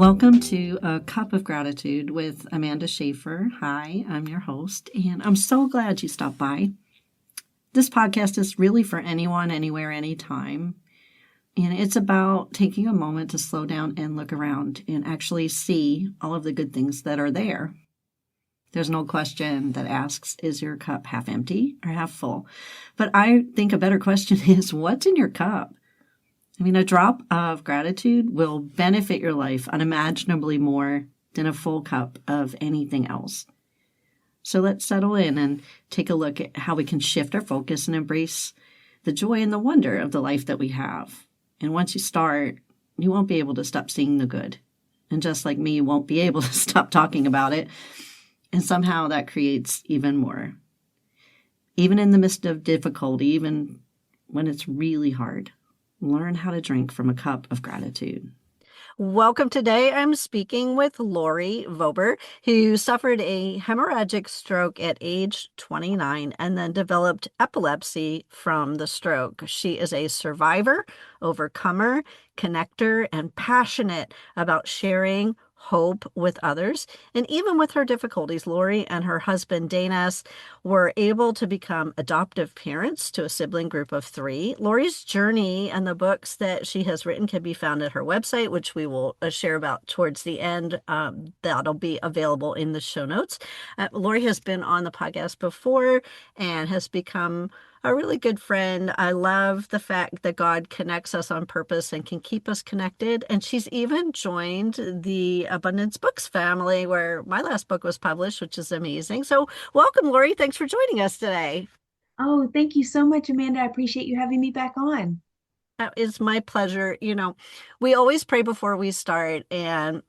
Welcome to A Cup of Gratitude with Amanda Schaefer. Hi, I'm your host, and I'm so glad you stopped by. This podcast is really for anyone, anywhere, anytime. And it's about taking a moment to slow down and look around and actually see all of the good things that are there. There's no question that asks, is your cup half empty or half full? But I think a better question is, what's in your cup? I mean, a drop of gratitude will benefit your life unimaginably more than a full cup of anything else. So let's settle in and take a look at how we can shift our focus and embrace the joy and the wonder of the life that we have. And once you start, you won't be able to stop seeing the good. And just like me, you won't be able to stop talking about it. And somehow that creates even more. Even in the midst of difficulty, even when it's really hard. Learn how to drink from a cup of gratitude. Welcome. Today I'm speaking with Lori Vober, who suffered a hemorrhagic stroke at age 29 and then developed epilepsy from the stroke. She is a survivor, overcomer, connector, and passionate about sharing hope with others. And even with her difficulties, Lori and her husband, Danas, were able to become adoptive parents to a sibling group of 3. Lori's journey and the books that she has written can be found at her website, which we will share about towards the end. That'll be available in the show notes. Lori has been on the podcast before and has become a really good friend. I love the fact that God connects us on purpose and can keep us connected. And she's even joined the Abundance Books family where my last book was published, which is amazing. So welcome, Lori. Thanks for joining us today. Oh, thank you so much, Amanda. I appreciate you having me back on. That is my pleasure. We always pray before we start. And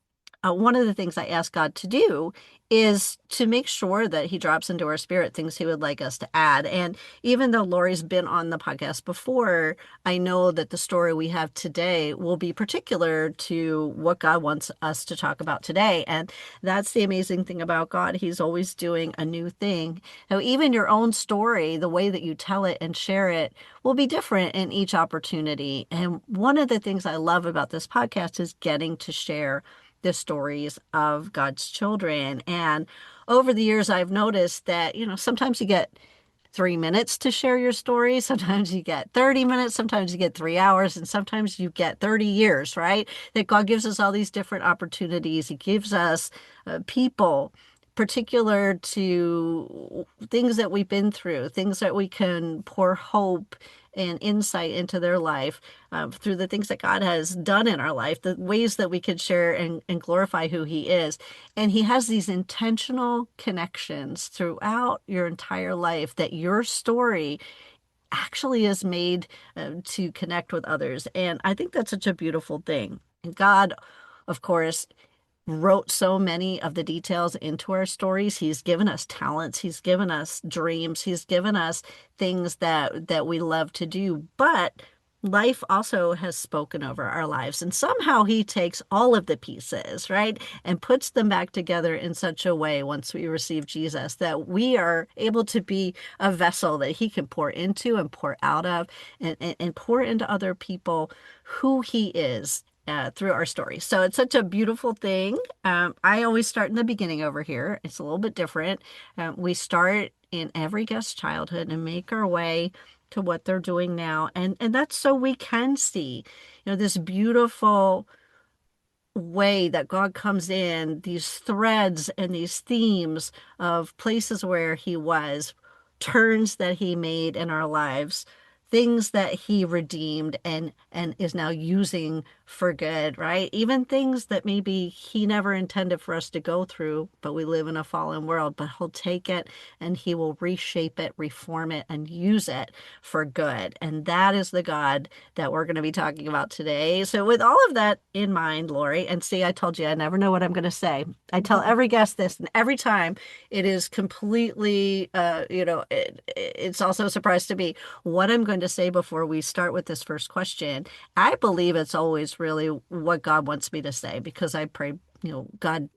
one of the things I ask God to do is to make sure that he drops into our spirit things he would like us to add. And even though Lori's been on the podcast before, I know that the story we have today will be particular to what God wants us to talk about today. And that's the amazing thing about God. He's always doing a new thing. Now, even your own story, the way that you tell it and share it will be different in each opportunity. And one of the things I love about this podcast is getting to share the stories of God's children. And over the years, I've noticed that, sometimes you get 3 minutes to share your story. Sometimes you get 30 minutes. Sometimes you get 3 hours. And sometimes you get 30 years, right? That God gives us all these different opportunities. He gives us people particular to things that we've been through, things that we can pour hope and insight into their life through the things that God has done in our life, the ways that we can share and glorify who he is. And he has these intentional connections throughout your entire life that your story actually is made to connect with others. And I think that's such a beautiful thing. And God, of course, wrote so many of the details into our stories. He's given us talents. He's given us dreams. He's given us things that we love to do. But life also has spoken over our lives. And somehow he takes all of the pieces, right, and puts them back together in such a way once we receive Jesus that we are able to be a vessel that he can pour into and pour out of and pour into other people who he is through our story. So it's such a beautiful thing. I always start in the beginning over here. It's a little bit different. We start in every guest's childhood and make our way to what they're doing now. And that's so we can see, this beautiful way that God comes in, these threads and these themes of places where he was, turns that he made in our lives, things that he redeemed and is now using for good, right? Even things that maybe he never intended for us to go through, but we live in a fallen world, but he'll take it and he will reshape it, reform it, and use it for good. And that is the God that we're going to be talking about today. So with all of that in mind, Lori, and see, I told you, I never know what I'm going to say. I tell every guest this, and every time it is completely, it's also a surprise to me what I'm going to say before we start with this first question. I believe it's always really what God wants me to say because I pray, God,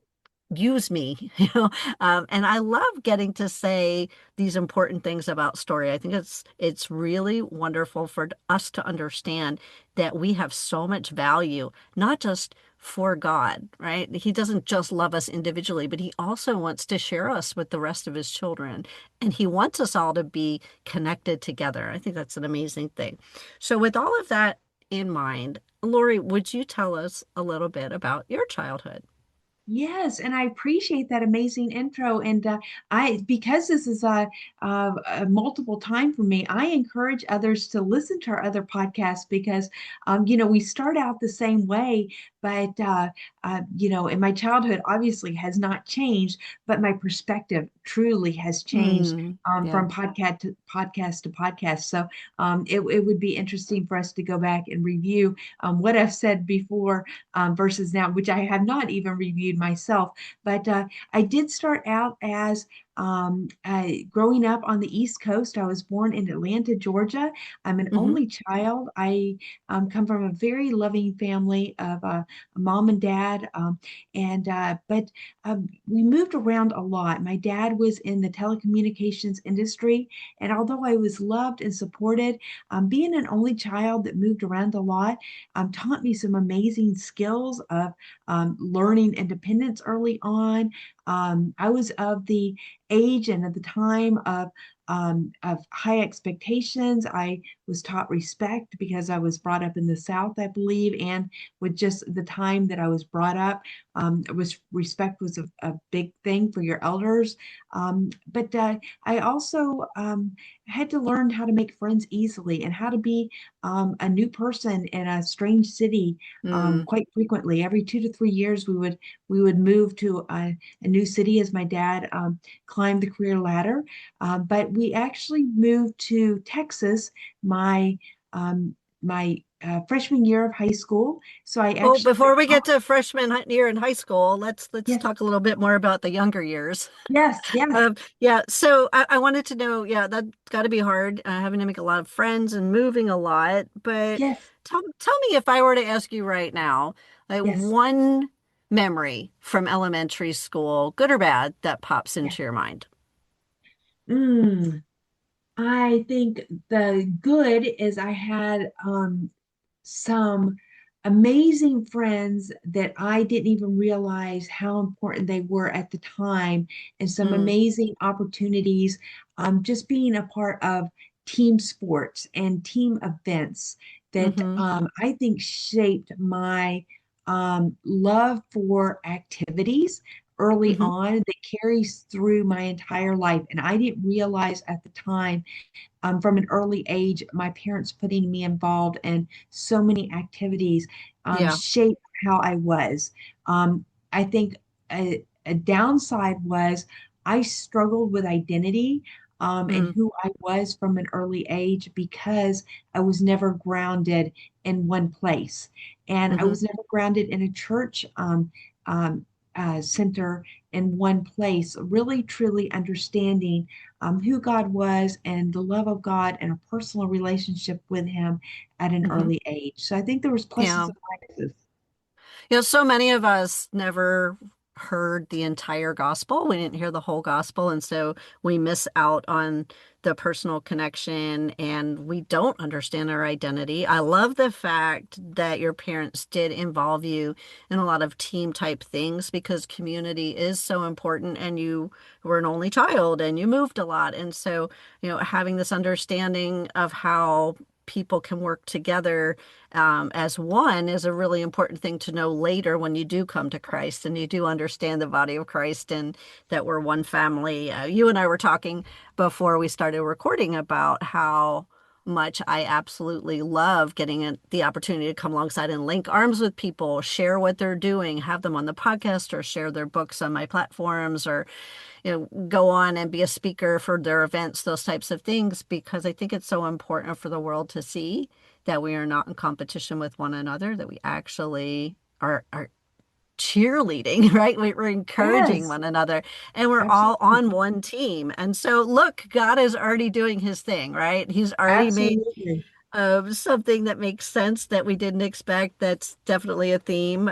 use me, and I love getting to say these important things about story. I think it's really wonderful for us to understand that we have so much value, not just for God, right? He doesn't just love us individually, but he also wants to share us with the rest of his children. And he wants us all to be connected together. I think that's an amazing thing. So, with all of that in mind, Lori, would you tell us a little bit about your childhood? Yes, and I appreciate that amazing intro. And because this is a multiple time for me, I encourage others to listen to our other podcasts because, we start out the same way, but in my childhood obviously has not changed, but my perspective truly has changed Yeah. from podcast to podcast. So it would be interesting for us to go back and review what I've said before versus now, which I have not even reviewed myself. But I did start out as growing up on the East Coast. I was born in Atlanta, Georgia. I'm an Hmm. only child. I come from a very loving family of a mom and dad, and but we moved around a lot. My dad was in the telecommunications industry, and although I was loved and supported, being an only child that moved around a lot taught me some amazing skills of learning independence early on. I was of the age and at the time of high expectations. I was taught respect because I was brought up in the South, I believe, and with just the time that I was brought up, it was respect was a big thing for your elders. But I also had to learn how to make friends easily and how to be a new person in a strange city Mm. quite frequently. Every 2 to 3 years, we would move to a new city as my dad climbed the career ladder. But we actually moved to Texas my freshman year of high school. So I Well, actually before went we get off. to year in high school, let's Yes, talk a little bit more about the younger years. yes, yes, Yeah, so I wanted to know, yeah, that's got to be hard, having to make a lot of friends and moving a lot. But yes, tell me, if I were to ask you right now, like yes, one memory from elementary school, good or bad, that pops yes. into your mind. Mm, I think the good is I had some amazing friends that I didn't even realize how important they were at the time, and some Mm, amazing opportunities. Just being a part of team sports and team events that mm-hmm, I think shaped my love for activities early mm-hmm, on that carries through my entire life. And I didn't realize at the time from an early age, my parents putting me involved in so many activities yeah, shaped how I was. I think a downside was I struggled with identity and mm, who I was from an early age because I was never grounded in one place. And I mm-hmm, was never grounded in a church um, center in one place, really truly understanding who God was and the love of God and a personal relationship with Him at an mm-hmm. early age. So I think there was pluses Yeah. and minuses. So many of us never heard the entire gospel. We didn't hear the whole gospel. And so we miss out on the personal connection and we don't understand our identity. I love the fact that your parents did involve you in a lot of team type things because community is so important and you were an only child and you moved a lot. And so, having this understanding of how people can work together as one is a really important thing to know later when you do come to Christ and you do understand the body of Christ and that we're one family. You and I were talking before we started recording about how much I absolutely love getting the opportunity to come alongside and link arms with people, share what they're doing, have them on the podcast or share their books on my platforms or go on and be a speaker for their events, those types of things, because I think it's so important for the world to see that we are not in competition with one another, that we actually are cheerleading, right? We're encouraging Yes, one another and we're all absolutely. on one team. And so, look, God is already doing his thing, right? He's already made Absolutely. something that makes sense that we didn't expect. That's definitely a theme.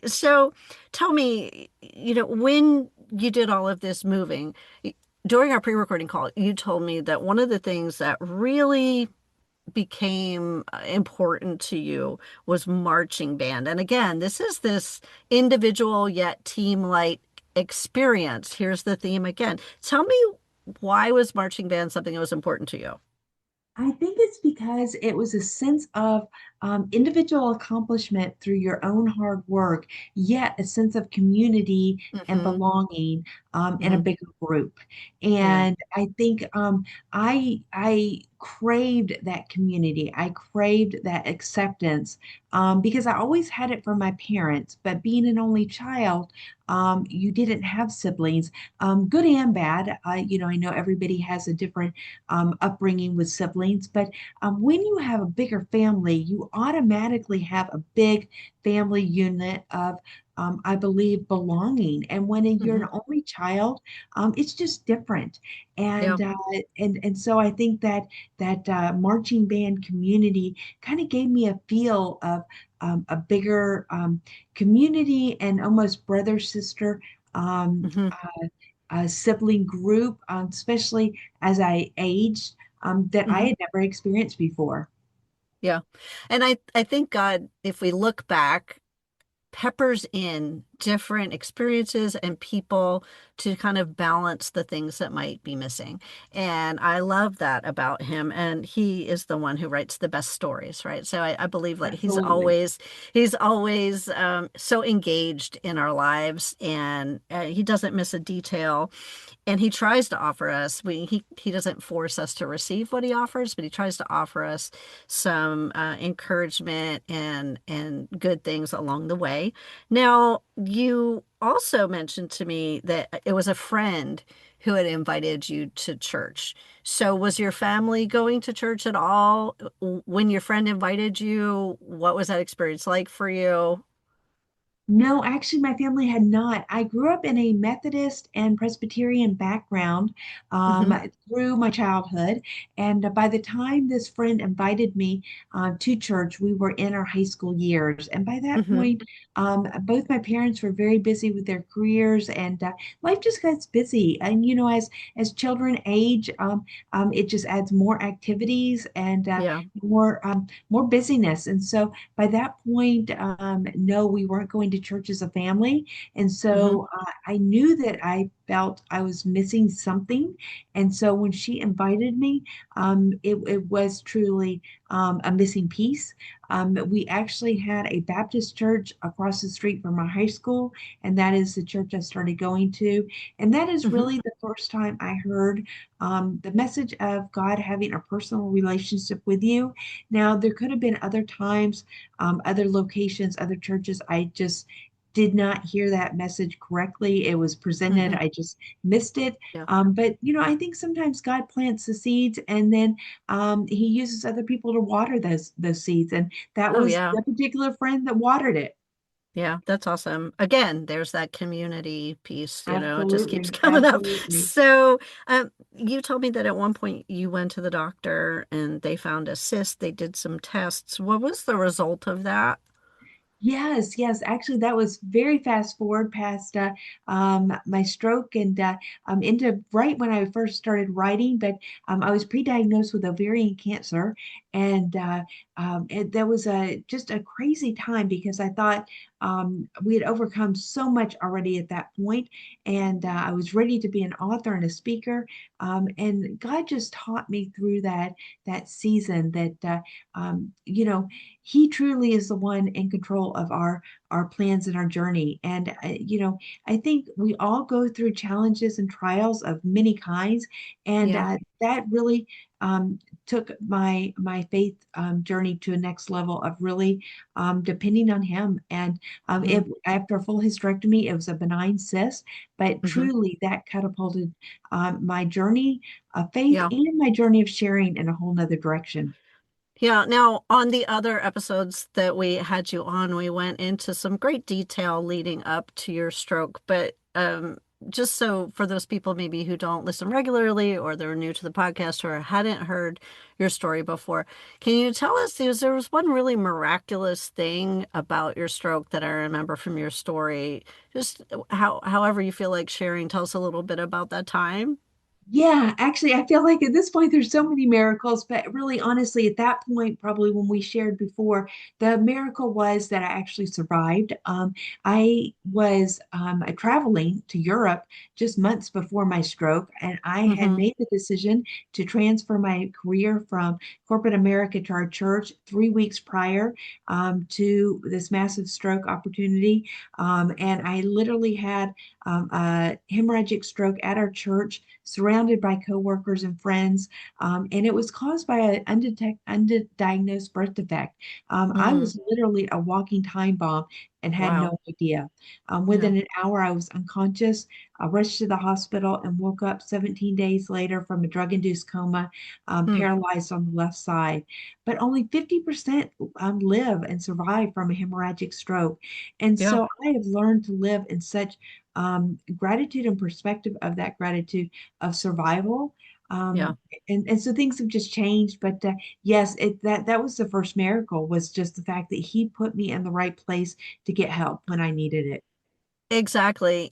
So tell me, when you did all of this moving, during our pre-recording call, you told me that one of the things that really became important to you was marching band. And again, this is this individual yet team-like experience. Here's the theme again. Tell me, why was marching band something that was important to you? I think it's because it was a sense of individual accomplishment through your own hard work, yet a sense of community and Hmm. belonging in a Hmm. bigger group. Yeah. And I think I craved that community. I craved that acceptance because I always had it from my parents. But being an only child, you didn't have siblings, good and bad. I know everybody has a different upbringing with siblings. But when you have a bigger family, you automatically have a big family unit of, I believe, belonging. And when you're Hmm. an only child, it's just different. Yeah. And so I think that marching band community kind of gave me a feel of a bigger community and almost brother sister Hmm. sibling group, especially as I aged, that I Hmm. had never experienced before. Yeah. And I think God, if we look back, peppers in different experiences and people to kind of balance the things that might be missing. And I love that about him. And he is the one who writes the best stories, right? So I believe like Absolutely. he's always so engaged in our lives, and he doesn't miss a detail, and he tries to offer us, he doesn't force us to receive what he offers, but he tries to offer us some encouragement and good things along the way. Now, you also mentioned to me that it was a friend who had invited you to church. So was your family going to church at all when your friend invited you? What was that experience like for you? No, actually, my family had not. I grew up in a Methodist and Presbyterian background Hmm. through my childhood. And by the time this friend invited me to church, we were in our high school years. And by that Hmm. point, both my parents were very busy with their careers, and life just gets busy. And as children age, it just adds more activities and Yeah. more busyness. And so by that point, no, we weren't going to church as a family. And Hmm. so I knew that I felt I was missing something. And so when she invited me, it was truly a missing piece. We actually had a Baptist church across the street from our high school, and that is the church I started going to. And that is Hmm. really the first time I heard the message of God having a personal relationship with you. Now, there could have been other times, other locations, other churches. I just did not hear that message correctly. It was presented, Hmm. I just missed it. Yeah. But I think sometimes God plants the seeds, and then He uses other people to water those seeds. And that Oh, was yeah. the particular friend that watered it. Yeah, that's awesome. Again, there's that community piece, it just keeps Absolutely, coming up. absolutely. So, you told me that at one point you went to the doctor and they found a cyst. They did some tests. What was the result of that? Yes, yes. Actually, that was very fast forward past my stroke and into right when I first started writing. But I was pre-diagnosed with ovarian cancer, and that was just a crazy time because I thought we had overcome so much already at that point, and I was ready to be an author and a speaker. And God just taught me through that season that He truly is the one in control of our plans and our journey. And I think we all go through challenges and trials of many kinds, and Yeah. that really took my faith journey to a next level of really depending on Him. And Hmm. after a full hysterectomy, it was a benign cyst, but Hmm. truly that catapulted my journey of faith Yeah. and my journey of sharing in a whole nother direction. Yeah. Now, on the other episodes that we had you on, we went into some great detail leading up to your stroke. But just so for those people maybe who don't listen regularly or they're new to the podcast or hadn't heard your story before, can you tell us, there was one really miraculous thing about your stroke that I remember from your story. Just however you feel like sharing, tell us a little bit about that time. Yeah, actually, I feel like at this point there's so many miracles, but really, honestly, at that point, probably when we shared before, the miracle was that I actually survived. I was traveling to Europe just months before my stroke, and I had Hmm. made the decision to transfer my career from corporate America to our church 3 weeks prior to this massive stroke opportunity. And I literally had a hemorrhagic stroke at our church, surrounded by coworkers and friends, and it was caused by an undiagnosed birth defect. I Mm. was literally a walking time bomb and had Wow. no idea. Yeah. Within an hour, I was unconscious. I rushed to the hospital and woke up 17 days later from a drug-induced coma, Mm. paralyzed on the left side. But only 50% live and survive from a hemorrhagic stroke. And Yeah. so I have learned to live in such gratitude and perspective of that gratitude of survival. Yeah. And so things have just changed. But yes, that was the first miracle, was just the fact that he put me in the right place to get help when I needed it. Exactly.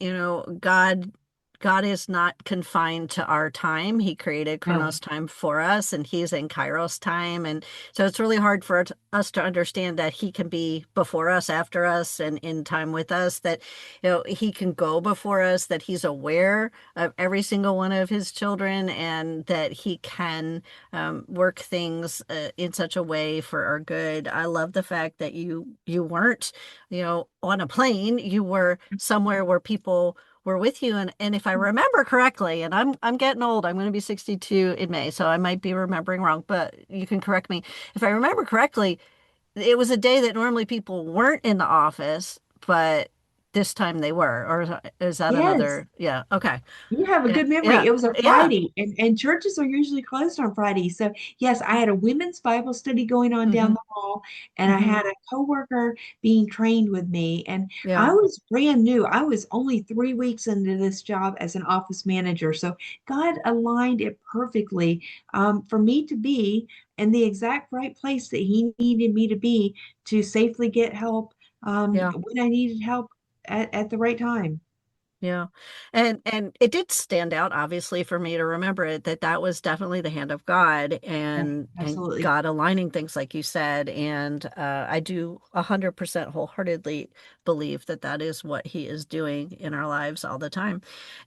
God is not confined to our time. He created No. Chronos time for us, and he's in Kairos time. And so it's really hard for us to understand that he can be before us, after us, and in time with us, that, he can go before us, that he's aware of every single one of his children, and that he can work things in such a way for our good. I love the fact that you weren't, on a plane. You were somewhere where people were with you. And if I remember correctly, and I'm getting old, I'm going to be 62 in May, so I might be remembering wrong, but you can correct me. If I remember correctly, it was a day that normally people weren't in the office, but this time they were. Or is that Yes. another? Yeah. Okay. You have a Yeah. good memory. Yeah. It was a Yeah. Friday, and churches are usually closed on Friday. So, yes, I had a women's Bible study going on down Hmm. the hall, and I Hmm. had a coworker being trained with me. And Yeah. I was brand new. I was only 3 weeks into this job as an office manager. So, God aligned it perfectly for me to be in the exact right place that He needed me to be to safely get help Yeah. when I needed help at the right time. Yeah. And it did stand out, obviously, for me to remember it, that that was definitely the hand of God, Yeah, and absolutely. God aligning things like you said. And I do 100% wholeheartedly believe that that is what he is doing in our lives all the time.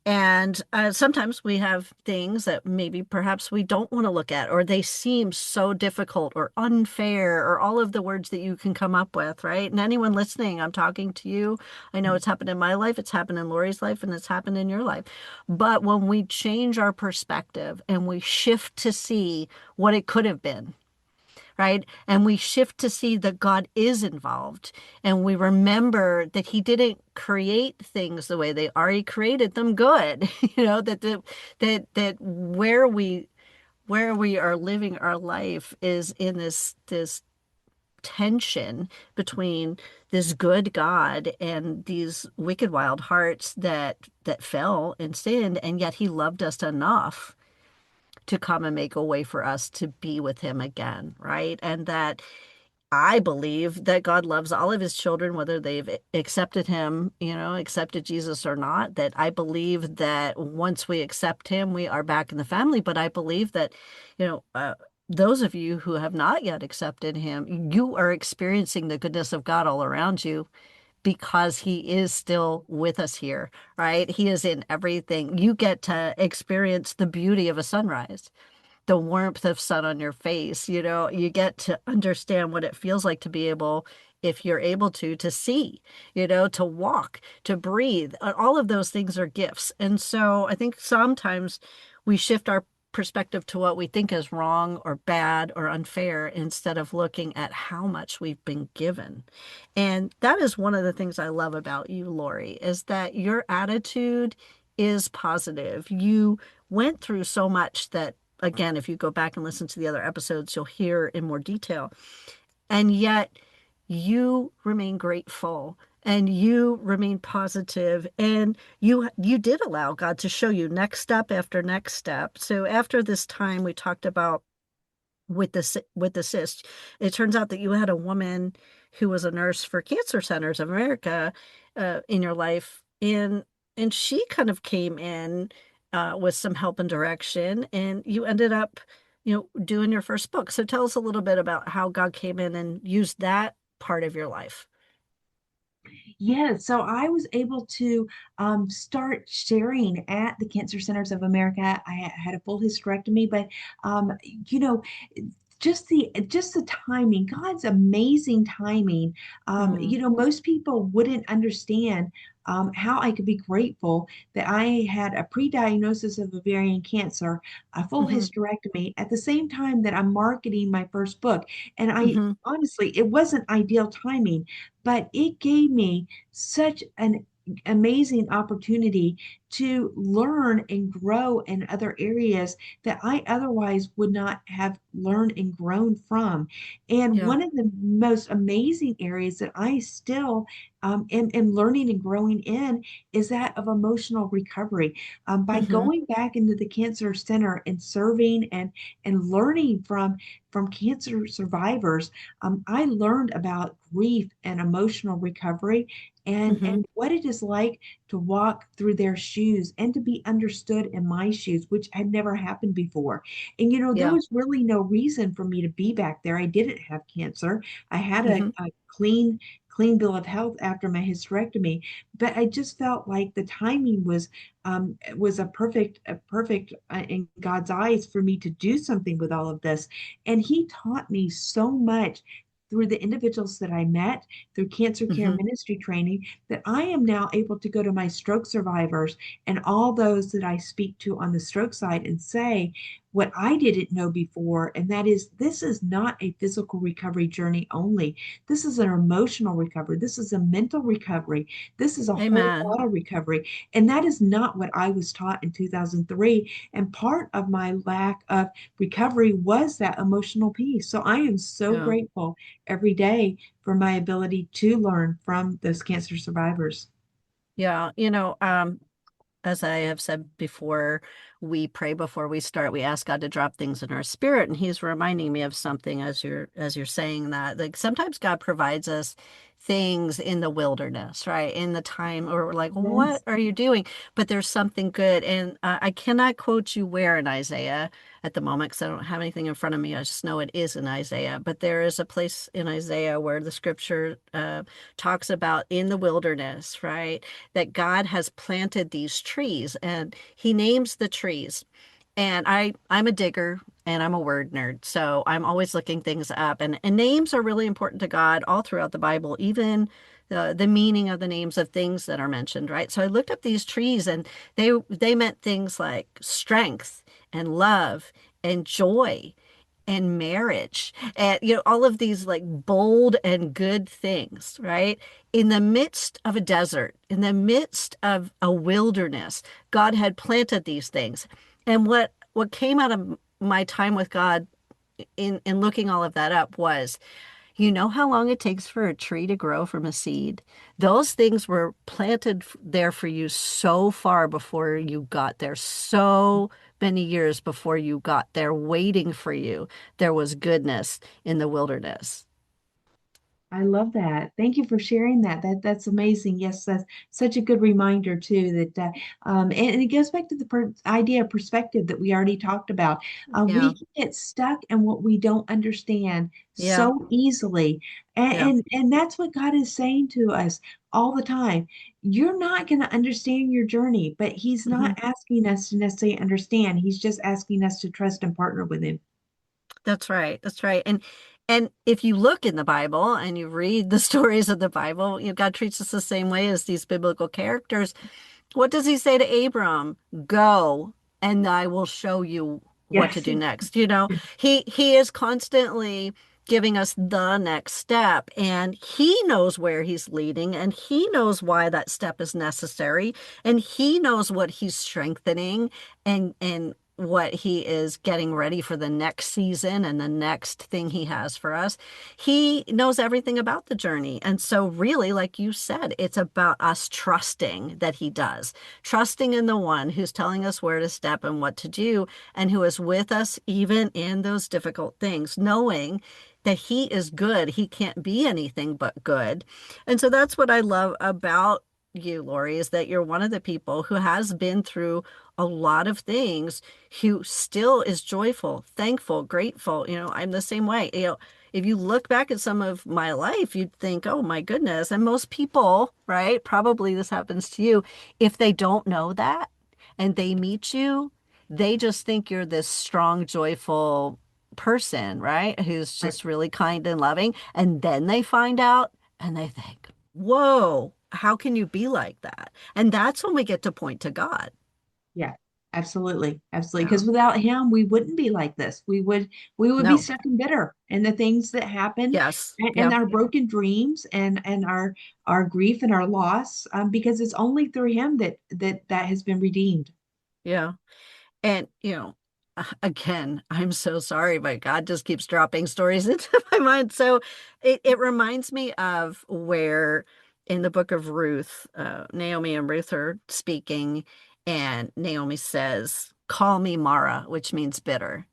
And sometimes we have things that maybe perhaps we don't want to look at, or they seem so difficult or unfair, or all of the words that you can come up with, right? And anyone listening, I'm talking to you. I know it's happened in my life, it's happened in Lori's life, and it's happened in your life. But when we change our perspective and we shift to see what it could have been, right? And we shift to see that God is involved, and we remember that He didn't create things the way they are, He created them good. That where we are living our life is in this tension between this good God and these wicked wild hearts that fell and sinned, and yet he loved us enough to come and make a way for us to be with him again, right? And that I believe that God loves all of his children, whether they've accepted him, accepted Jesus or not. That I believe that once we accept him, we are back in the family. But I believe that, you know, uh, those of you who have not yet accepted him, you are experiencing the goodness of God all around you because he is still with us here, right? He is in everything. You get to experience the beauty of a sunrise, the warmth of sun on your face. You get to understand what it feels like to be able, if you're able to see, to walk, to breathe. All of those things are gifts. And so I think sometimes we shift our perspective to what we think is wrong or bad or unfair, instead of looking at how much we've been given. And that is one of the things I love about you, Lori, is that your attitude is positive. You went through so much that, again, if you go back and listen to the other episodes, you'll hear in more detail. And yet you remain grateful, and you remain positive, and you did allow God to show you next step after next step. So after this time we talked about with the cyst, it turns out that you had a woman who was a nurse for Cancer Centers of America in your life, and she kind of came in with some help and direction, and you ended up, doing your first book. So tell us a little bit about how God came in and used that part of your life. Yeah, so I was able to start sharing at the Cancer Centers of America. Had a full hysterectomy, but you know, just the timing, God's amazing timing. Mm, Most people wouldn't understand how I could be grateful that I had a pre-diagnosis of ovarian cancer, a full hmm hysterectomy, at the same time that I'm marketing my first book. And I hmm honestly, it wasn't ideal timing, but it gave me such an amazing opportunity to learn and grow in other areas that I otherwise would not have learned and grown from. And Yeah. one of the most amazing areas that I still am learning and growing in is that of emotional recovery. By hmm going back into the cancer center and serving and learning from cancer survivors, I learned about grief and emotional recovery hmm and what it is like to walk through their shoes and to be understood in my shoes, which had never happened before. And there Yeah. was really no reason for me to be back there. I didn't have cancer. I had hmm a clean bill of health after my hysterectomy, but I just felt like the timing was a perfect in God's eyes for me to do something with all of this. And He taught me so much through the individuals that I met through cancer care hmm ministry training, that I am now able to go to my stroke survivors and all those that I speak to on the stroke side and say what I didn't know before. And that is, this is not a physical recovery journey only. This is an emotional recovery. This is a mental recovery. This is a whole Amen. body recovery. And that is not what I was taught in 2003. And part of my lack of recovery was that emotional piece. So I am so Yeah. grateful every day for my ability to learn from those cancer survivors. Yeah. As I have said before, we pray before we start. We ask God to drop things in our spirit, and He's reminding me of something as you're saying that. Like sometimes God provides us things in the wilderness, right? In the time, or we're like, what Yes. are you doing? But there's something good, and I cannot quote you where in Isaiah at the moment because I don't have anything in front of me. I just know it is in Isaiah. But there is a place in Isaiah where the scripture talks about in the wilderness, right? That God has planted these trees and he names the trees. And I'm a digger and I'm a word nerd. So I'm always looking things up. And names are really important to God all throughout the Bible, even the meaning of the names of things that are mentioned, right? So I looked up these trees and they meant things like strength and love and joy and marriage and all of these like bold and good things, right? In the midst of a desert, in the midst of a wilderness, God had planted these things. And what came out of my time with God in looking all of that up was, you know how long it takes for a tree to grow from a seed? Those things were planted there for you so far before you got there, so many years before you got there, waiting for you. There was goodness in the wilderness. I love that. Thank you for sharing that. That's amazing. Yes, that's such a good reminder too. And it goes back to the idea of perspective that we already talked about. Yeah. We can get stuck in what we don't understand Yeah. so easily, and Yeah. and that's what God is saying to us all the time. You're not going to understand your journey, but He's hmm not asking us to necessarily understand. He's just asking us to trust and partner with Him. That's right. That's right. And if you look in the Bible and you read the stories of the Bible, God treats us the same way as these biblical characters. What does he say to Abram? Go, and I will show you what to Yes. do next. He is constantly giving us the next step, and he knows where he's leading, and he knows why that step is necessary, and he knows what he's strengthening and what he is getting ready for the next season and the next thing he has for us. He knows everything about the journey. And so, really, like you said, it's about us trusting that he does, trusting in the one who's telling us where to step and what to do, and who is with us even in those difficult things, knowing that he is good. He can't be anything but good. And so, that's what I love about you, Lori, is that you're one of the people who has been through a lot of things, who still is joyful, thankful, grateful. I'm the same way. If you look back at some of my life, you'd think, oh my goodness. And most people, right? Probably this happens to you. If they don't know that and they meet you, they just think you're this strong, joyful person, right? Who's Right. just really kind and loving. And then they find out and they think, whoa, how can you be like that? And that's when we get to point to God. Yeah, absolutely. Absolutely. Yeah. Because without him, we wouldn't be like this. We would be No. stuck and bitter and the things that happen Yes. and Yeah. our broken dreams and our grief and our loss, because it's only through him that has been redeemed. Yeah. And, again, I'm so sorry, but God just keeps dropping stories into my mind. So it reminds me of where in the book of Ruth, Naomi and Ruth are speaking, and Naomi says, call me Mara, which means bitter.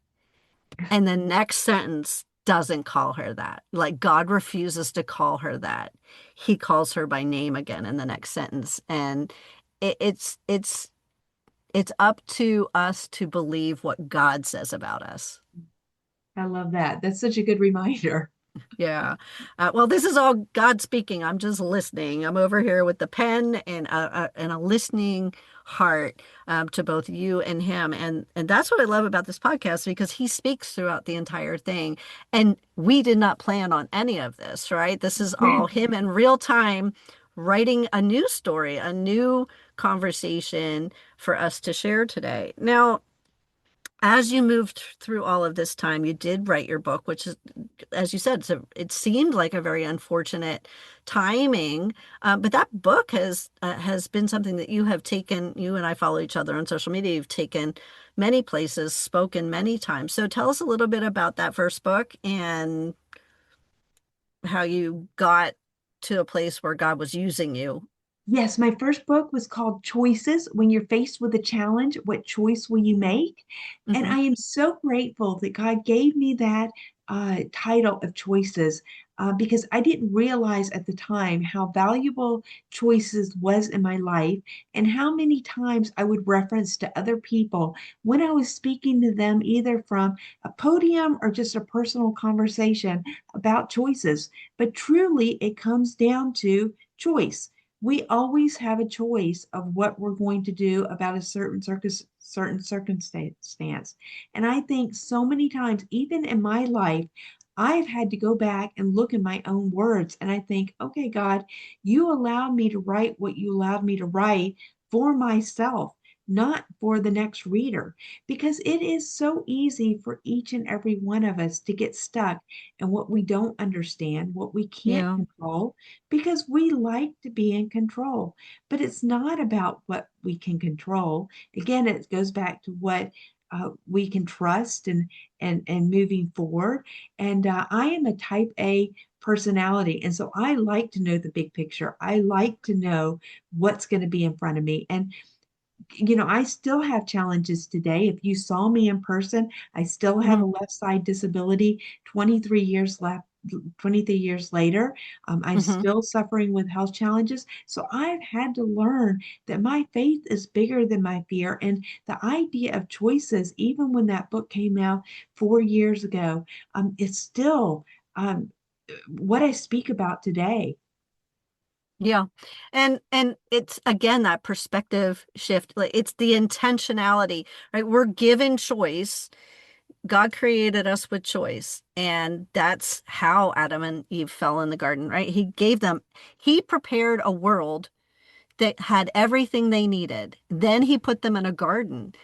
And the next sentence doesn't call her that. Like God refuses to call her that. He calls her by name again in the next sentence. And it's up to us to believe what God says about us. I love that. That's such a good reminder. Yeah. Well, this is all God speaking. I'm just listening. I'm over here with the pen and a listening heart, to both you and him. And that's what I love about this podcast, because he speaks throughout the entire thing. And we did not plan on any of this, right? This is all him in real time writing a new story, a new conversation for us to share today. Now, as you moved through all of this time, you did write your book, which is, as you said, so it seemed like a very unfortunate timing. But that book has been something that you have taken. You and I follow each other on social media. You've taken many places, spoken many times. So tell us a little bit about that first book and how you got to a place where God was using you. Yes, my first book was called Choices. When you're faced with a challenge, what choice will you make? And Hmm. I am so grateful that God gave me that title of Choices, because I didn't realize at the time how valuable choices was in my life and how many times I would reference to other people when I was speaking to them, either from a podium or just a personal conversation about choices. But truly, it comes down to choice. We always have a choice of what we're going to do about a certain circumstance. And I think so many times, even in my life, I've had to go back and look in my own words. And I think, okay, God, you allowed me to write what you allowed me to write for myself, not for the next reader, because it is so easy for each and every one of us to get stuck in what we don't understand, what we can't Yeah. control, because we like to be in control. But it's not about what we can control. Again, it goes back to what we can trust and moving forward. And I am a type A personality. And so I like to know the big picture. I like to know what's going to be in front of me. And I still have challenges today. If you saw me in person, I still have Hmm. a left side disability 23 years left. 23 years later, I'm Hmm. still suffering with health challenges. So I've had to learn that my faith is bigger than my fear. And the idea of choices, even when that book came out 4 years ago, it's still um, what I speak about today. Yeah. And it's again that perspective shift. Like it's the intentionality, right? We're given choice. God created us with choice. And that's how Adam and Eve fell in the garden, right? He prepared a world that had everything they needed. Then he put them in a garden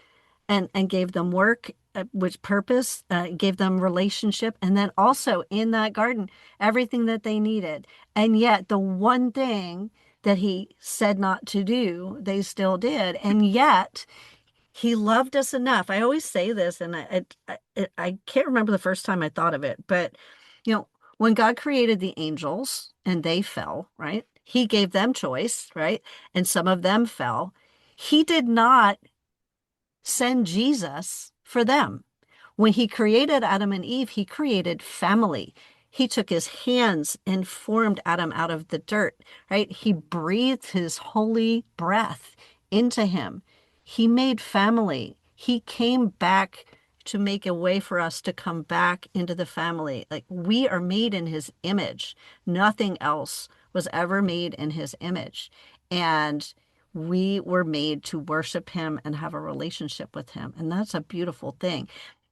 and gave them work, which purpose, gave them relationship, and then also in that garden everything that they needed. And yet the one thing that he said not to do, they still did. And yet he loved us enough. I always say this, and I can't remember the first time I thought of it, but you know, when God created the angels and they fell, right? He gave them choice, right? And some of them fell. He did not send Jesus for them. When he created Adam and Eve, he created family. He took his hands and formed Adam out of the dirt, right? He breathed his holy breath into him. He made family. He came back to make a way for us to come back into the family. Like, we are made in his image. Nothing else was ever made in his image. And we were made to worship him and have a relationship with him. And that's a beautiful thing.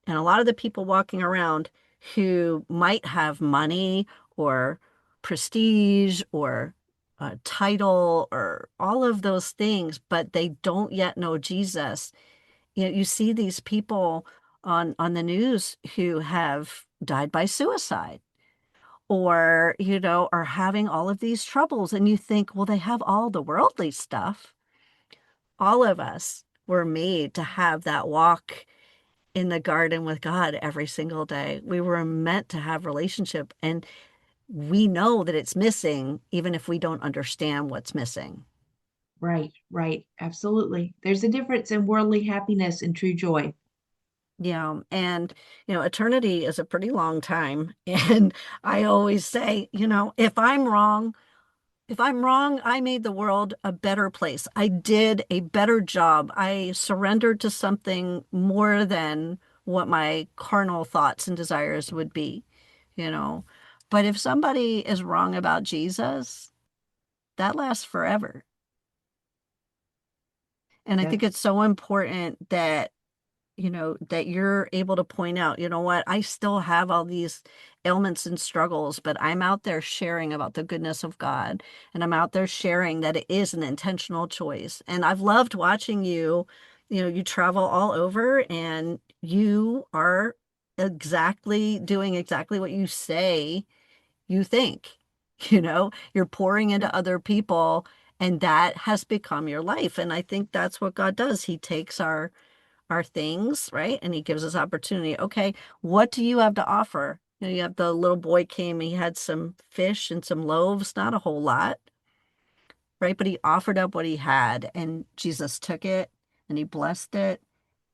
And a lot of the people walking around who might have money or prestige or a title or all of those things, but they don't yet know Jesus. You know, you see these people on the news who have died by suicide or, you know, are having all of these troubles. And you think, well, they have all the worldly stuff. All of us were made to have that walk in the garden with God every single day. We were meant to have relationship, and we know that it's missing even if we don't understand what's missing. Right, right. Absolutely. There's a difference in worldly happiness and true joy. Yeah, and you know, eternity is a pretty long time. And I always say, you know, if I'm wrong, I made the world a better place. I did a better job. I surrendered to something more than what my carnal thoughts and desires would be, you know. But if somebody is wrong about Jesus, that lasts forever. And I think That's it's so important that, you know, that you're able to point out, you know what, I still have all these ailments and struggles, but I'm out there sharing about the goodness of God. And I'm out there sharing that it is an intentional choice. And I've loved watching you, you know, you travel all over and you are exactly doing exactly what you say you think. You know, you're pouring into other people, and that has become your life. And I think that's what God does. He takes our things, right? And he gives us opportunity. Okay, what do you have to offer? You know, you have the little boy came, he had some fish and some loaves, not a whole lot, right? But he offered up what he had, and Jesus took it and he blessed it.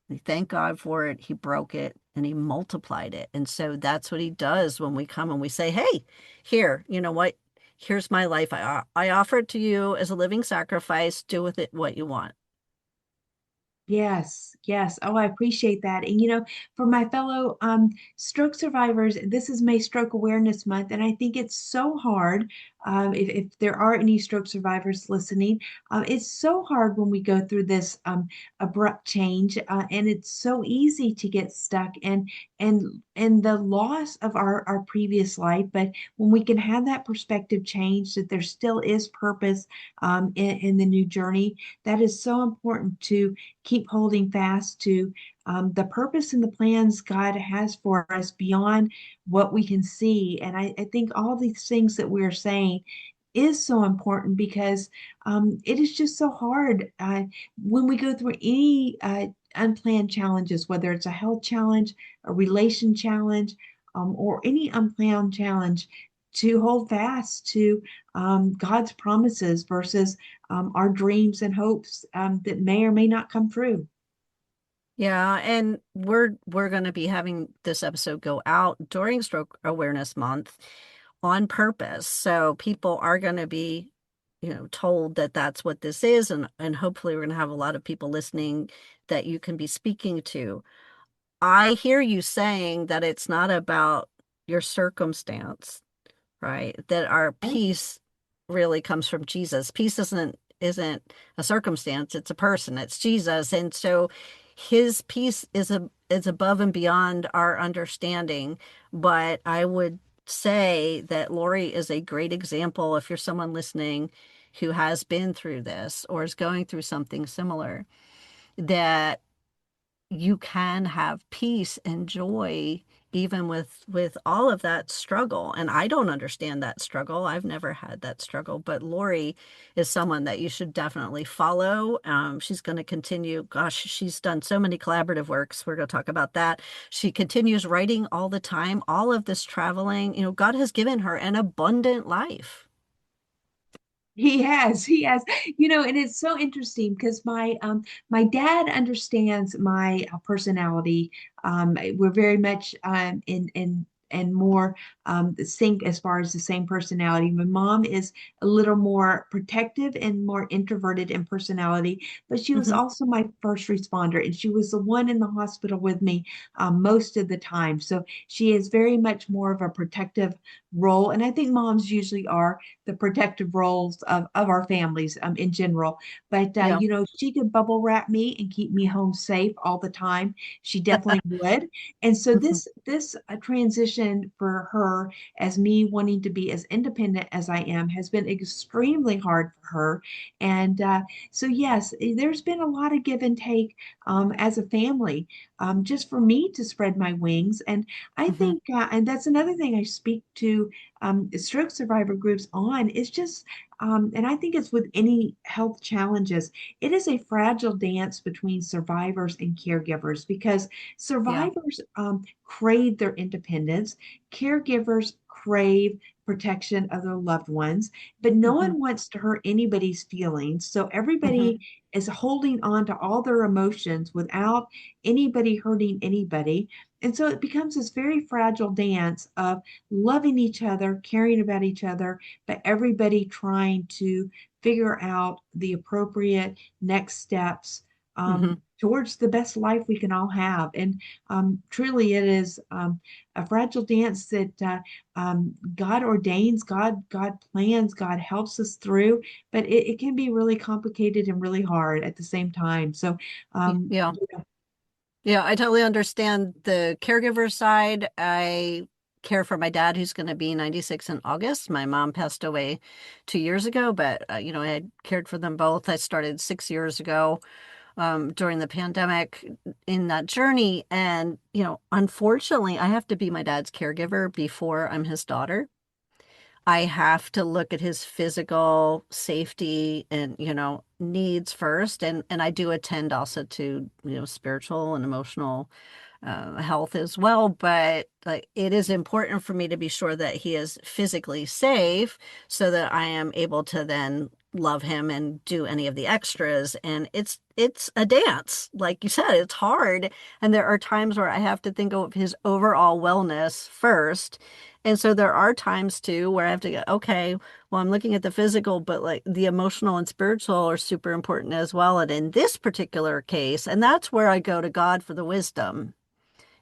He thanked God for it. He broke it and he multiplied it. And so that's what he does when we come and we say, hey, here, you know what? Here's my life. I offer it to you as a living sacrifice. Do with it what you want. Yes, yes. Oh, I appreciate that. And for my fellow stroke survivors, this is May Stroke Awareness Month, and I think it's so hard. If there are any stroke survivors listening, it's so hard when we go through this abrupt change, and it's so easy to get stuck and the loss of our previous life. But when we can have that perspective change, that there still is purpose in the new journey, that is so important to keep holding fast to the purpose and the plans God has for us beyond what we can see. And I think all these things that we're saying is so important because it is just so hard when we go through any unplanned challenges, whether it's a health challenge, a relation challenge, or any unplanned challenge, to hold fast to God's promises versus our dreams and hopes that may or may not come true. Yeah, and we're going to be having this episode go out during Stroke Awareness Month on purpose. So people are going to be, you know, told that that's what this is, and hopefully we're going to have a lot of people listening that you can be speaking to. I hear you saying that it's not about your circumstance, right? That our Right. peace really comes from Jesus. Peace isn't a circumstance, it's a person, it's Jesus. And so his peace is above and beyond our understanding. But I would say that Lori is a great example if you're someone listening who has been through this or is going through something similar, that you can have peace and joy even with all of that struggle. And I don't understand that struggle. I've never had that struggle, but Lori is someone that you should definitely follow. She's going to continue. Gosh, she's done so many collaborative works. We're going to talk about that. She continues writing all the time, all of this traveling. You know, God has given her an abundant life. He has, and it's so interesting because my dad understands my personality. We're very much in and more sync as far as the same personality. My mom is a little more protective and more introverted in personality, but she was Hmm. also my first responder, and she was the one in the hospital with me most of the time. So she is very much more of a protective role, and I think moms usually are the protective roles of our families in general. But Yeah. she could bubble wrap me and keep me home safe all the time. She definitely would. And so Hmm. this transition for her, as me wanting to be as independent as I am, has been extremely hard for her. And so yes, there's been a lot of give and take as a family, just for me to spread my wings. And I Hmm. think, and that's another thing I speak to stroke survivor groups on, is just and I think it's with any health challenges, it is a fragile dance between survivors and caregivers, because Yeah. survivors crave their independence, caregivers crave protection of their loved ones, but no Hmm. one wants to hurt anybody's feelings. So everybody Hmm. is holding on to all their emotions without anybody hurting anybody. And so it becomes this very fragile dance of loving each other, caring about each other, but everybody trying to figure out the appropriate next steps Hmm. towards the best life we can all have. And truly, it is a fragile dance that God ordains, God plans, God helps us through, but it can be really complicated and really hard at the same time. So, Yeah. Yeah, I totally understand the caregiver side. I care for my dad, who's going to be 96 in August. My mom passed away 2 years ago, but I had cared for them both. I started 6 years ago during the pandemic in that journey. And, unfortunately, I have to be my dad's caregiver before I'm his daughter. I have to look at his physical safety and, needs first. And I do attend also to, spiritual and emotional health as well. But like, it is important for me to be sure that he is physically safe so that I am able to then love him and do any of the extras. And it's a dance. Like you said, it's hard. And there are times where I have to think of his overall wellness first. And so there are times too where I have to go, okay, well, I'm looking at the physical, but like the emotional and spiritual are super important as well. And in this particular case, and that's where I go to God for the wisdom,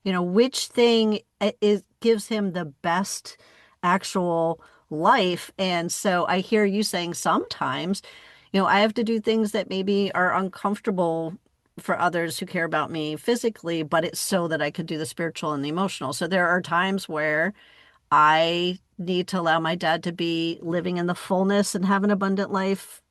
which thing is gives him the best actual life. And so I hear you saying sometimes, I have to do things that maybe are uncomfortable for others who care about me physically, but it's so that I could do the spiritual and the emotional. So there are times where I need to allow my dad to be living in the fullness and have an abundant life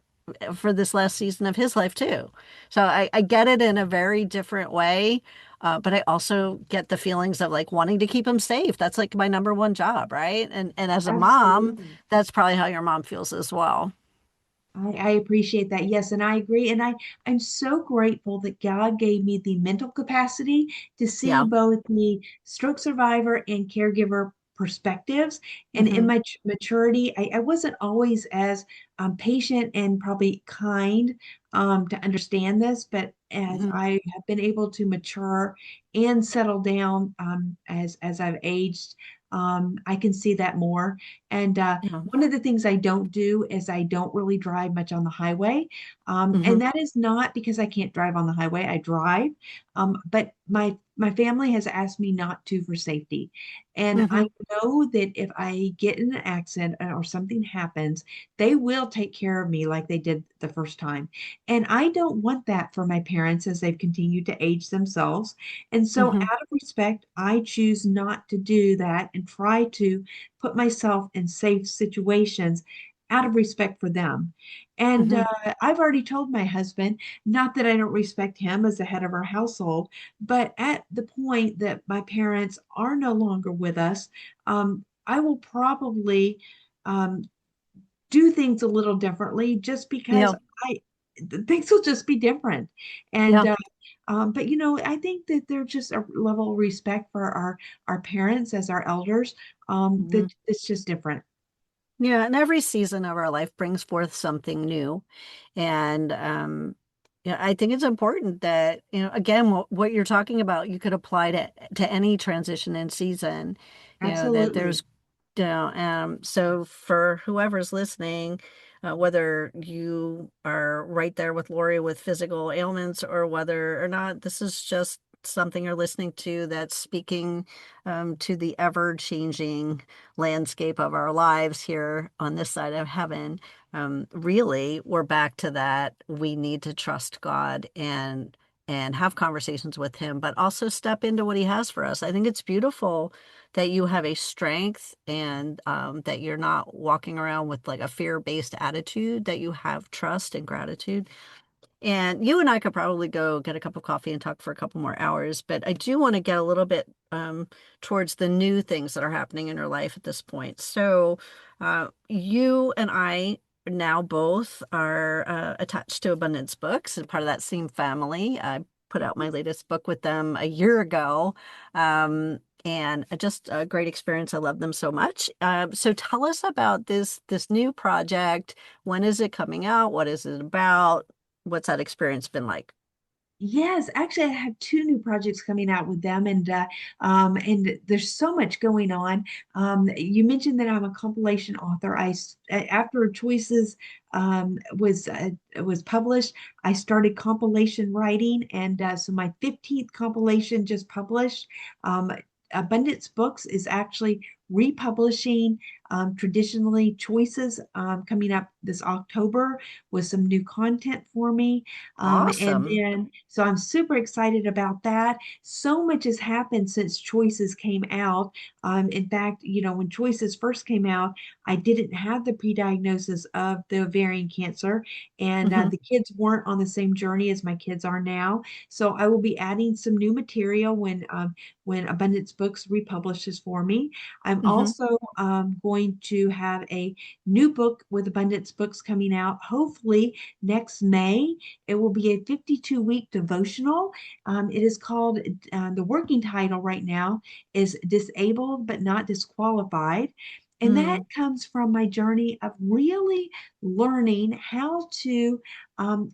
for this last season of his life too. So I get it in a very different way. But I also get the feelings of like wanting to keep him safe. That's like my number one job, right? And as a mom, absolutely. that's probably how your mom feels as well. I appreciate that. Yes, and I agree. And I'm so grateful that God gave me the mental capacity to see Yeah. both the stroke survivor and caregiver perspectives. And in Hmm. my maturity, I wasn't always as patient and probably kind to understand this, but as Hmm. I have been able to mature and settle down as I've aged, I can see that more. And Yeah. one of the things I don't do is I don't really drive much on the highway. Hmm. And that is not because I can't drive on the highway. I drive. But my family has asked me not to for safety. And I Hmm. know that if I get in an accident or something happens, they will take care of me like they did the first time. And I don't want that for my parents as they've continued to age themselves. And so, Hmm. out of respect, I choose not to do that and try to put myself in safe situations out of respect for them. And Hmm. I've already told my husband, not that I don't respect him as the head of our household, but at the point that my parents are no longer with us, I will probably um, do things a little differently just because Yeah. I things will just be different. And Yeah. but I think that there's just a level of respect for our parents as our elders Hmm. that it's just different. Yeah. And every season of our life brings forth something new. And Yeah, I think it's important that, again, what you're talking about, you could apply to any transition in season, that Absolutely. there's, so for whoever's listening, whether you are right there with Lori with physical ailments or whether or not this is just something you're listening to that's speaking to the ever-changing landscape of our lives here on this side of heaven. Really, we're back to that. We need to trust God and have conversations with Him, but also step into what He has for us. I think it's beautiful that you have a strength and that you're not walking around with like a fear-based attitude, that you have trust and gratitude. And you and I could probably go get a cup of coffee and talk for a couple more hours, but I do want to get a little bit towards the new things that are happening in your life at this point. So, you and I now both are attached to Abundance Books and part of that same family. I put out my latest book with them a year ago. And just a great experience. I love them so much. So tell us about this new project. When is it coming out? What is it about? What's that experience been like? Yes, actually, I have two new projects coming out with them, and there's so much going on. You mentioned that I'm a compilation author. After Choices was published, I started compilation writing, and so my 15th compilation just published. Um, Abundance Books is actually republishing traditionally Choices coming up this October with some new content for me. And Awesome. then, so I'm super excited about that. So much has happened since Choices came out. In fact, when Choices first came out, I didn't have the pre-diagnosis of the ovarian cancer, and Hmm. the kids weren't on the same journey as my kids are now. So I will be adding some new material when Abundance Books republishes for me. I'm Hmm. also going to have a new book with Abundance Books coming out, hopefully next May. It will be a 52-week devotional. It is called, the working title right now is Disabled but Not Disqualified. And that Mm, comes from my journey of really learning how to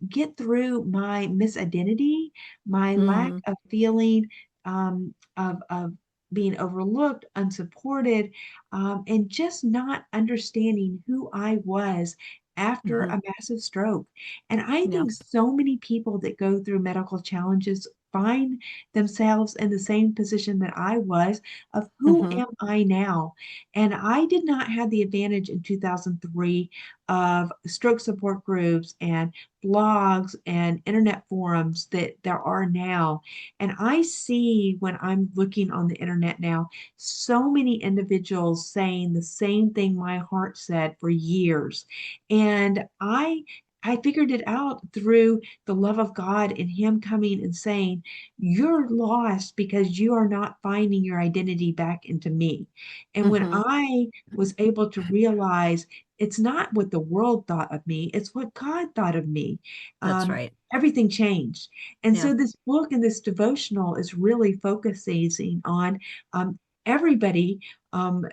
get through my misidentity, my lack mm, of feeling of being overlooked, unsupported, and just not understanding who I was after hmm. a massive stroke. And I Yeah. think so many people that go through medical challenges find themselves in the same position that I was of who Hmm. am I now? And I did not have the advantage in 2003 of stroke support groups and blogs and internet forums that there are now. And I see when I'm looking on the internet now, so many individuals saying the same thing my heart said for years. And I figured it out through the love of God and Him coming and saying, "You're lost because you are not finding your identity back into me." And when Hmm. I was able to realize it's not what the world thought of me, it's what God thought of me, That's um, right. everything changed. And Yeah. so this book and this devotional is really focusing on um, everybody,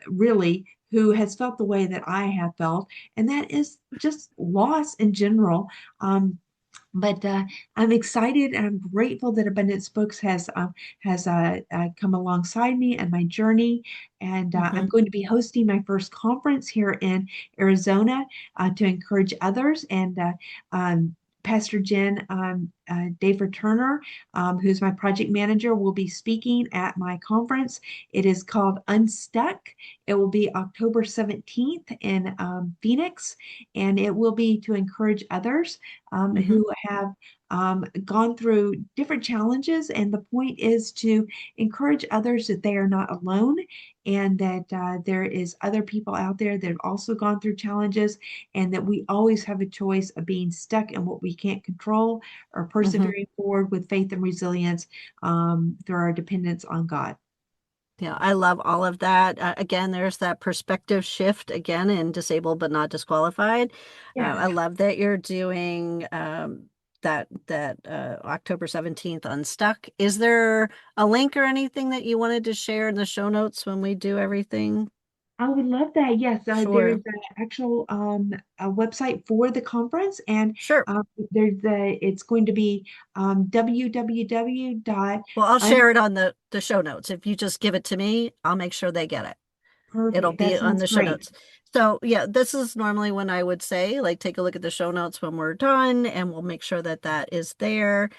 really, who has felt the way that I have felt, and that is just loss in general. But I'm excited and I'm grateful that Abundance Books has come alongside me and my journey. And I'm Hmm. going to be hosting my first conference here in Arizona to encourage others. And Pastor Jen Daver Turner, who's my project manager, will be speaking at my conference. It is called Unstuck. It will be October 17th in Phoenix, and it will be to encourage others Hmm. who have gone through different challenges. And the point is to encourage others that they are not alone and that there is other people out there that have also gone through challenges, and that we always have a choice of being stuck in what we can't control or Hmm. persevering forward with faith and resilience through our dependence on God. Yeah, I love all of that. Again, there's that perspective shift again in disabled but not disqualified. I Yes. love that you're doing that October 17th Unstuck. Is there a link or anything that you wanted to share in the show notes when we do everything? I would love that. Yes, there's Sure. an actual a website for the conference, and Sure. it's going to be www dot Well, I'll un share it on the show notes. If you just give it to me, I'll make sure they get it. It'll perfect. be That on sounds the show great. notes. So, yeah, this is normally when I would say, like, take a look at the show notes when we're done, and we'll make sure that that is there.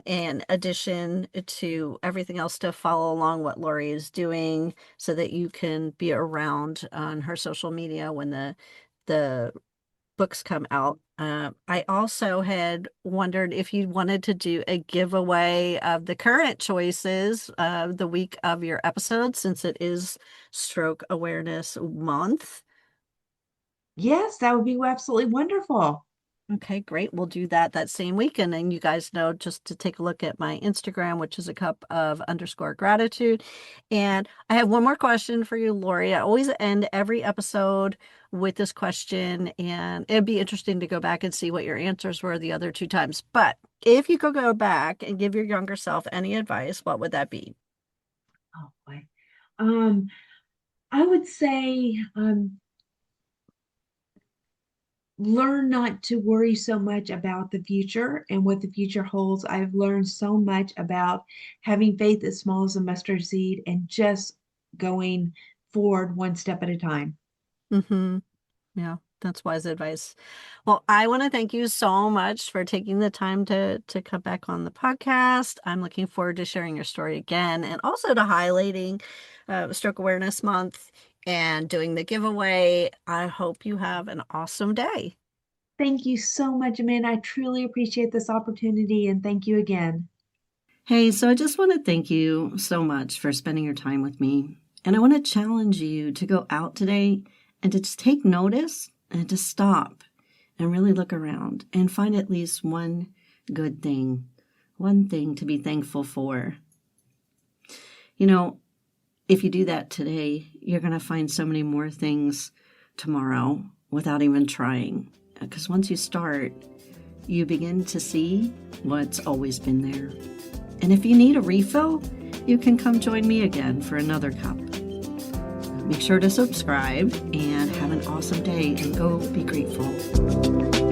In addition to everything else to follow along what Lori is doing so that you can be around on her social media when the books come out. I also had wondered if you wanted to do a giveaway of the current choices the week of your episode, since it is Stroke Awareness Month. Yes, that would be absolutely wonderful. Okay, great. We'll do that same week. And then you guys know just to take a look at my Instagram, which is a cup of underscore gratitude. And I have one more question for you, Lori. I always end every episode with this question, and it'd be interesting to go back and see what your answers were the other two times. But if you could go back and give your younger self any advice, what would that be? Oh boy. Um, I would say learn not to worry so much about the future and what the future holds. I've learned so much about having faith as small as a mustard seed and just going forward one step at a time. Mm-hmm. Yeah, that's wise advice. Well, I want to thank you so much for taking the time to come back on the podcast. I'm looking forward to sharing your story again, and also to highlighting Stroke Awareness Month and doing the giveaway. I hope you have an awesome day. Thank you so much, Amanda. I truly appreciate this opportunity and thank you again. Hey, so I just want to thank you so much for spending your time with me. And I want to challenge you to go out today and to just take notice and to stop and really look around and find at least one good thing, one thing to be thankful for. You know, if you do that today, you're going to find so many more things tomorrow without even trying. Because once you start, you begin to see what's always been there. And if you need a refill, you can come join me again for another cup. Make sure to subscribe and have an awesome day and go be grateful.